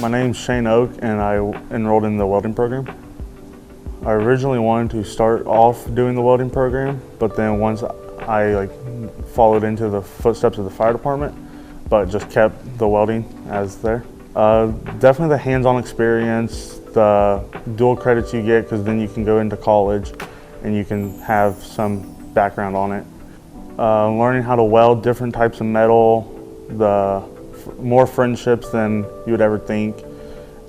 My name's Shane Oak, and I enrolled in the welding program. I originally wanted to start off doing the welding program, but then once I followed into the footsteps of the fire department, but just kept the welding as there. Definitely the hands-on experience, the dual credits you get, because then you can go into college and you can have some background on it. Learning how to weld different types of metal, more friendships than you would ever think,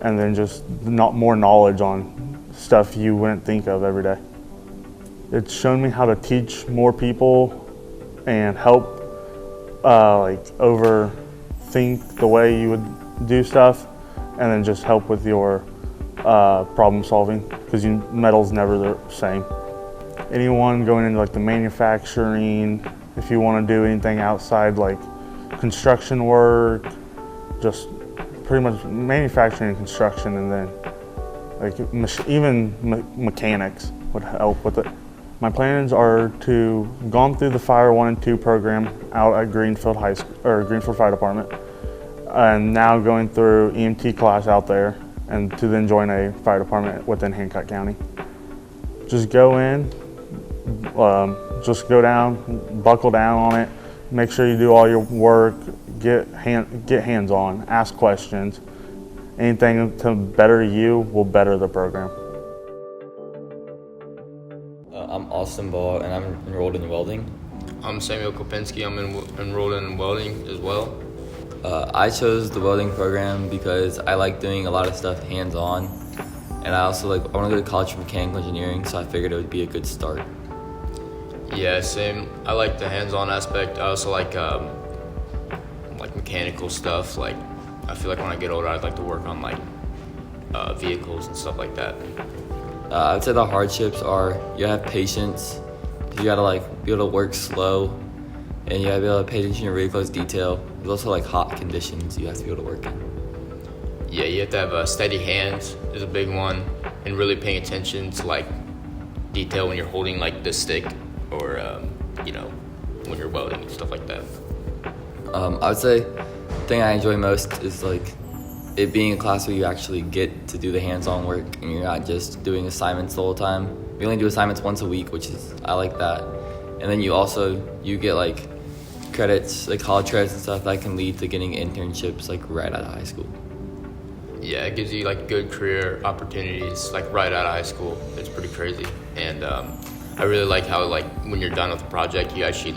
and then just more knowledge on stuff you wouldn't think of every day. It's shown me how to teach more people and help overthink the way you would do stuff, and then just help with your problem solving, because metal's never the same. Anyone going into the manufacturing, if you want to do anything outside construction work, just pretty much manufacturing and construction, and then even mechanics would help with it. My plans are to gone through the Fire 1 and 2 program out at Greenfield High School, or Greenfield Fire Department, and now going through EMT class out there, and to then join a fire department within Hancock County. Just go in, just go down, buckle down on it, make sure you do all your work, get hands-on, ask questions. Anything to better you will better the program. I'm Austin Ball, and I'm enrolled in welding. I'm Samuel Kopinski. I'm enrolled in welding as well. I chose the welding program because I like doing a lot of stuff hands-on, and I also I want to go to college for mechanical engineering, so I figured it would be a good start. Yeah, same. I like the hands-on aspect. I also like mechanical stuff. I feel like when I get older, I'd like to work on vehicles and stuff like that. I would say the hardships are you have patience. You gotta be able to work slow, and you gotta be able to pay attention to really close detail. There's also hot conditions you have to be able to work in. Yeah, you have to have steady hands is a big one, and really paying attention to detail when you're holding the stick, or when you're welding and stuff like that. I would say the thing I enjoy most is it being a class where you actually get to do the hands-on work, and you're not just doing assignments the whole time. We only do assignments once a week, I like that. And then you get credits, college credits and stuff that can lead to getting internships right out of high school. Yeah, it gives you good career opportunities right out of high school. It's pretty crazy, and I really like how when you're done with the project, you actually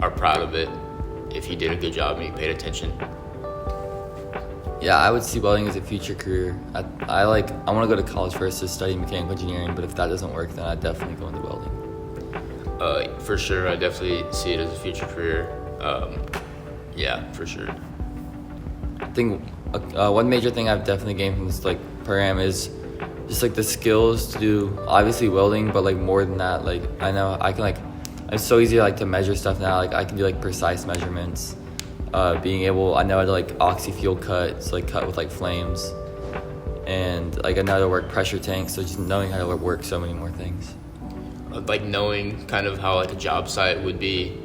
are proud of it if you did a good job and you paid attention. Yeah, I would see welding as a future career. I want to go to college first to study mechanical engineering, but if that doesn't work, then I'd definitely go into welding. For sure, I definitely see it as a future career. Yeah, for sure. I think one major thing I've definitely gained from this program is just the skills to do obviously welding, but more than that, I know I can it's so easy to measure stuff now. I can do precise measurements. Being able, I know how to oxy fuel cut, so cut with flames, and I know how to work pressure tanks. So just knowing how to work so many more things. Knowing kind of how a job site would be,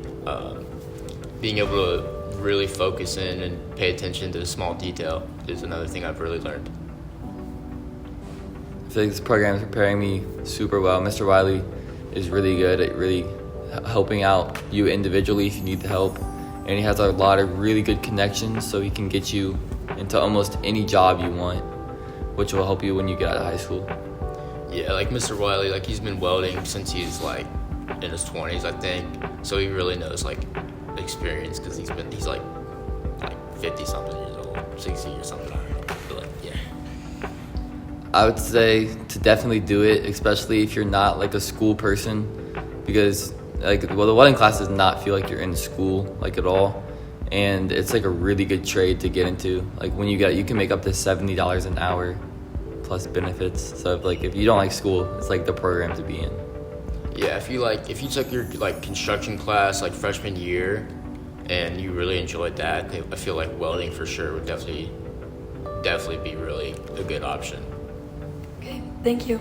being able to really focus in and pay attention to the small detail is another thing I've really learned. I feel this program is preparing me super well. Mr. Wiley is really good at really helping out you individually if you need the help. And he has a lot of really good connections, so he can get you into almost any job you want, which will help you when you get out of high school. Yeah, Mr. Wiley, he's been welding since he's in his 20s, I think. So he really knows experience, because he's 50 something years old, 60 or something. I don't know. But yeah. I would say to definitely do it, especially if you're not a school person, because the welding class does not feel like you're in school at all, and it's a really good trade to get into. When you can make up to $70 an hour plus benefits. So if you don't like school, it's the program to be in. Yeah, if you took your construction class freshman year and you really enjoyed that, I feel welding for sure would definitely be really a good option. Okay, thank you.